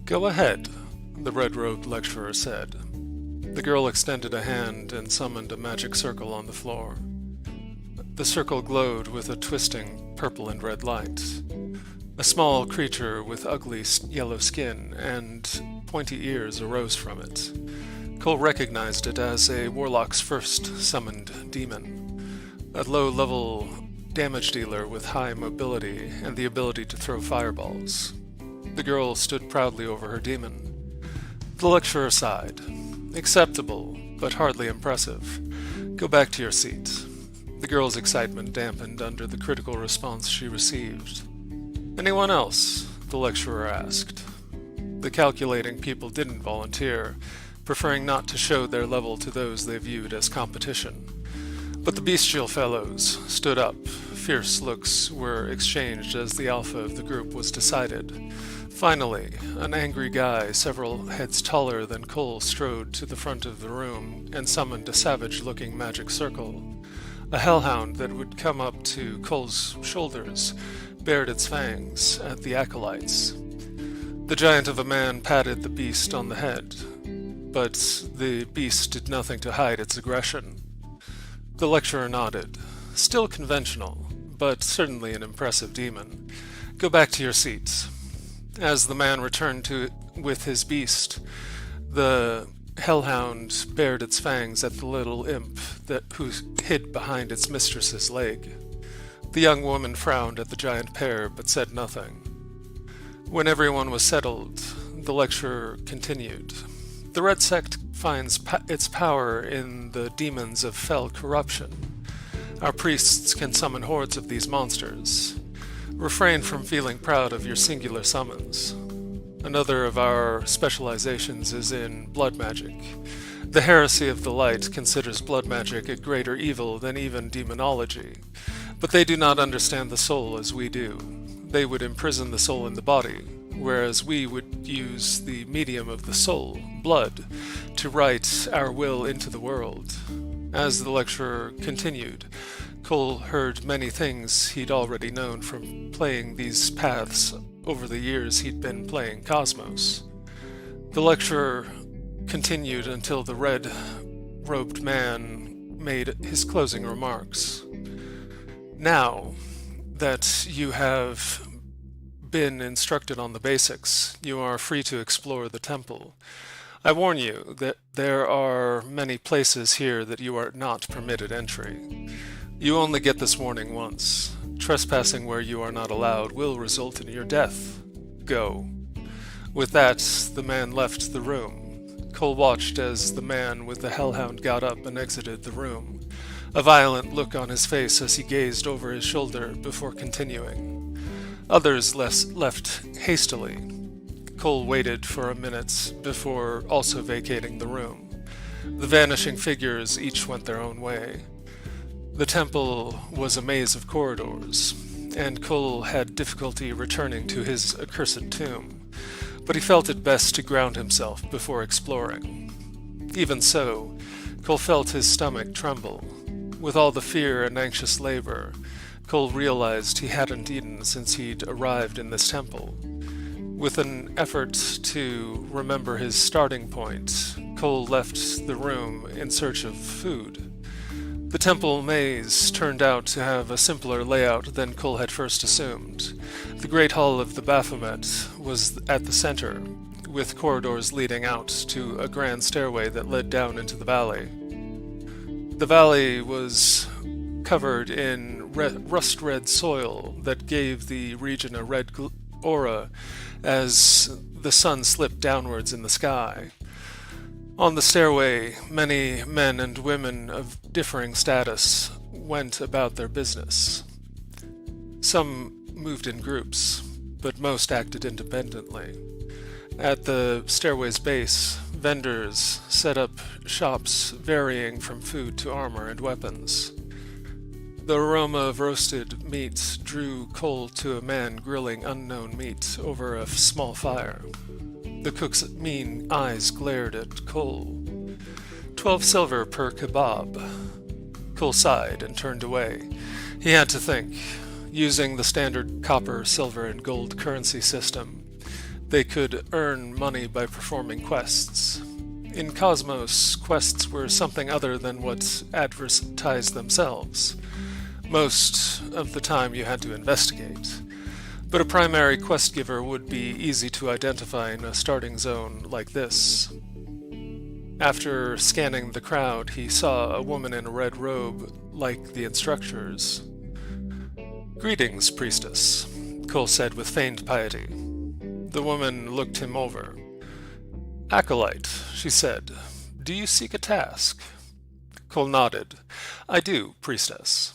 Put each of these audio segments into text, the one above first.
"Go ahead," the red-robed lecturer said. The girl extended a hand and summoned a magic circle on the floor. The circle glowed with a twisting purple and red light. A small creature with ugly yellow skin and pointy ears arose from it. Cole recognized it as a warlock's first summoned demon, a low-level damage dealer with high mobility and the ability to throw fireballs. The girl stood proudly over her demon. The lecturer sighed. "Acceptable, but hardly impressive. Go back to your seat." The girl's excitement dampened under the critical response she received. "Anyone else?" the lecturer asked. The calculating people didn't volunteer, preferring not to show their level to those they viewed as competition. But the bestial fellows stood up. Fierce looks were exchanged as the alpha of the group was decided. Finally, an angry guy several heads taller than Cole strode to the front of the room and summoned a savage-looking magic circle. A hellhound that would come up to Cole's shoulders bared its fangs at the acolytes. The giant of a man patted the beast on the head, but the beast did nothing to hide its aggression. The lecturer nodded. "Still conventional, but certainly an impressive demon. Go back to your seats." As the man returned to it with his beast, the hellhound bared its fangs at the little imp who hid behind its mistress's leg. The young woman frowned at the giant pair, but said nothing. When everyone was settled, the lecturer continued. "The Red Sect finds its power in the demons of fell corruption. Our priests can summon hordes of these monsters. Refrain from feeling proud of your singular summons. Another of our specializations is in blood magic. The heresy of the light considers blood magic a greater evil than even demonology, but they do not understand the soul as we do. They would imprison the soul in the body, whereas we would use the medium of the soul, blood, to write our will into the world." As the lecturer continued, Cole heard many things he'd already known from playing these paths over the years he'd been playing Cosmos. The lecturer continued until the red-robed man made his closing remarks. "Now that you have been instructed on the basics, you are free to explore the temple. I warn you that there are many places here that you are not permitted entry. You only get this warning once. Trespassing where you are not allowed will result in your death. Go." With that, the man left the room. Cole watched as the man with the hellhound got up and exited the room, a violent look on his face as he gazed over his shoulder before continuing. Others left hastily. Cole waited for a minute before also vacating the room. The vanishing figures each went their own way. The temple was a maze of corridors, and Cole had difficulty returning to his accursed tomb, but he felt it best to ground himself before exploring. Even so, Cole felt his stomach tremble. With all the fear and anxious labor, Cole realized he hadn't eaten since he'd arrived in this temple. With an effort to remember his starting point, Cole left the room in search of food. The temple maze turned out to have a simpler layout than Cole had first assumed. The great hall of the Baphomet was at the center, with corridors leading out to a grand stairway that led down into the valley. The valley was covered in rust-red soil that gave the region a red aura as the sun slipped downwards in the sky. On the stairway, many men and women of differing status went about their business. Some moved in groups, but most acted independently. At the stairway's base, vendors set up shops varying from food to armor and weapons. The aroma of roasted meat drew Cole to a man grilling unknown meat over a small fire. The cook's mean eyes glared at Cole. 12 silver per kebab. Cole sighed and turned away. He had to think. Using the standard copper, silver, and gold currency system, they could earn money by performing quests. In Cosmos, quests were something other than what advertised themselves. Most of the time you had to investigate, but a primary quest giver would be easy to identify in a starting zone like this. After scanning the crowd, he saw a woman in a red robe, like the instructors. "Greetings, priestess," Cole said with feigned piety. The woman looked him over. "Acolyte," she said, "do you seek a task?" Cole nodded. "I do, priestess."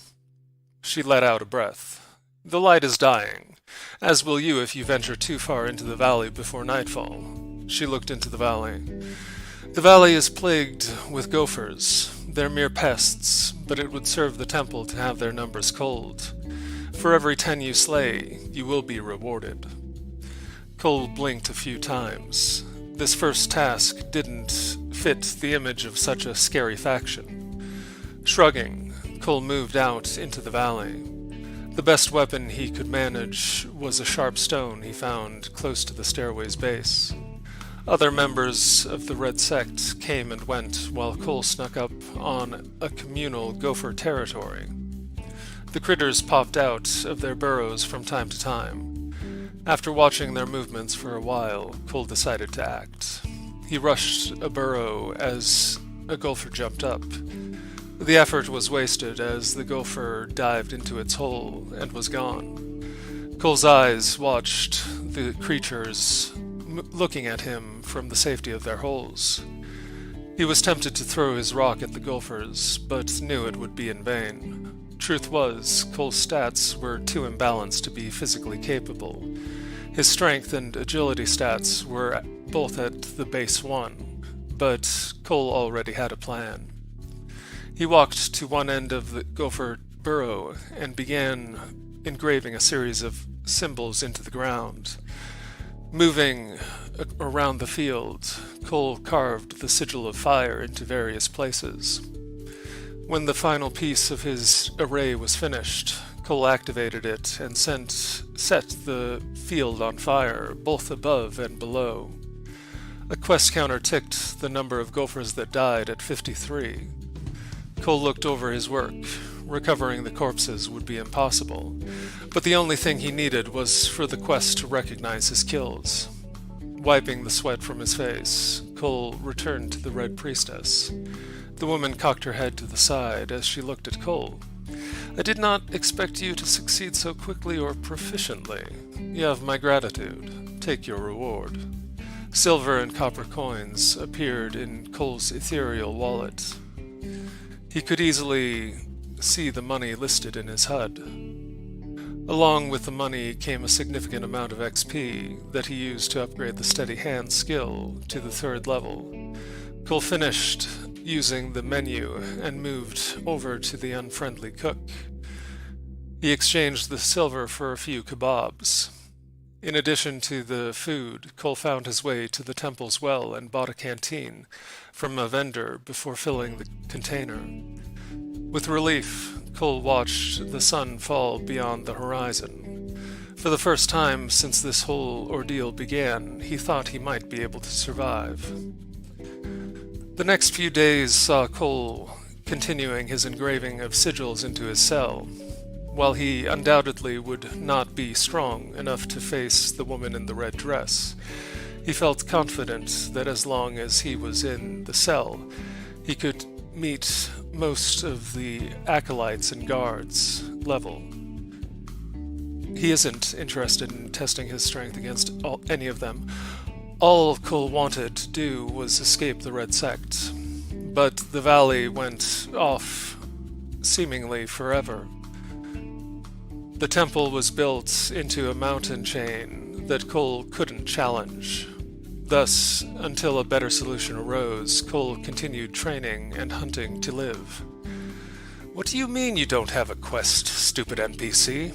She let out a breath. "The light is dying, as will you if you venture too far into the valley before nightfall." She looked into the valley. "The valley is plagued with gophers. They're mere pests, but it would serve the temple to have their numbers culled. For every 10 you slay, you will be rewarded." Cole blinked a few times. This first task didn't fit the image of such a scary faction. Shrugging, Cole moved out into the valley. The best weapon he could manage was a sharp stone he found close to the stairway's base. Other members of the Red Sect came and went while Cole snuck up on a communal gopher territory. The critters popped out of their burrows from time to time. After watching their movements for a while, Cole decided to act. He rushed a burrow as a gopher jumped up. The effort was wasted as the gopher dived into its hole and was gone. Cole's eyes watched the creatures looking at him from the safety of their holes. He was tempted to throw his rock at the gophers, but knew it would be in vain. Truth was, Cole's stats were too imbalanced to be physically capable. His strength and agility stats were both at the base 1, but Cole already had a plan. He walked to one end of the gopher burrow and began engraving a series of symbols into the ground. Moving around the field, Cole carved the sigil of fire into various places. When the final piece of his array was finished, Cole activated it and set the field on fire, both above and below. A quest counter ticked the number of gophers that died at 53. Cole looked over his work. Recovering the corpses would be impossible, but the only thing he needed was for the quest to recognize his kills. Wiping the sweat from his face, Cole returned to the Red Priestess. The woman cocked her head to the side as she looked at Cole. "I did not expect you to succeed so quickly or proficiently. You have my gratitude. Take your reward." Silver and copper coins appeared in Cole's ethereal wallet. He could easily see the money listed in his HUD. Along with the money came a significant amount of XP that he used to upgrade the steady hand skill to the 3rd level. Cole finished using the menu and moved over to the unfriendly cook. He exchanged the silver for a few kebabs. In addition to the food, Cole found his way to the temple's well and bought a canteen from a vendor before filling the container. With relief, Cole watched the sun fall beyond the horizon. For the first time since this whole ordeal began, he thought he might be able to survive. The next few days saw Cole continuing his engraving of sigils into his cell. While he undoubtedly would not be strong enough to face the woman in the red dress, he felt confident that as long as he was in the cell, he could meet most of the acolytes and guards level. He isn't interested in testing his strength against any of them. All Cole wanted to do was escape the Red Sect, but the valley went off seemingly forever. The temple was built into a mountain chain that Cole couldn't challenge. Thus, until a better solution arose, Cole continued training and hunting to live. "What do you mean you don't have a quest, stupid NPC?"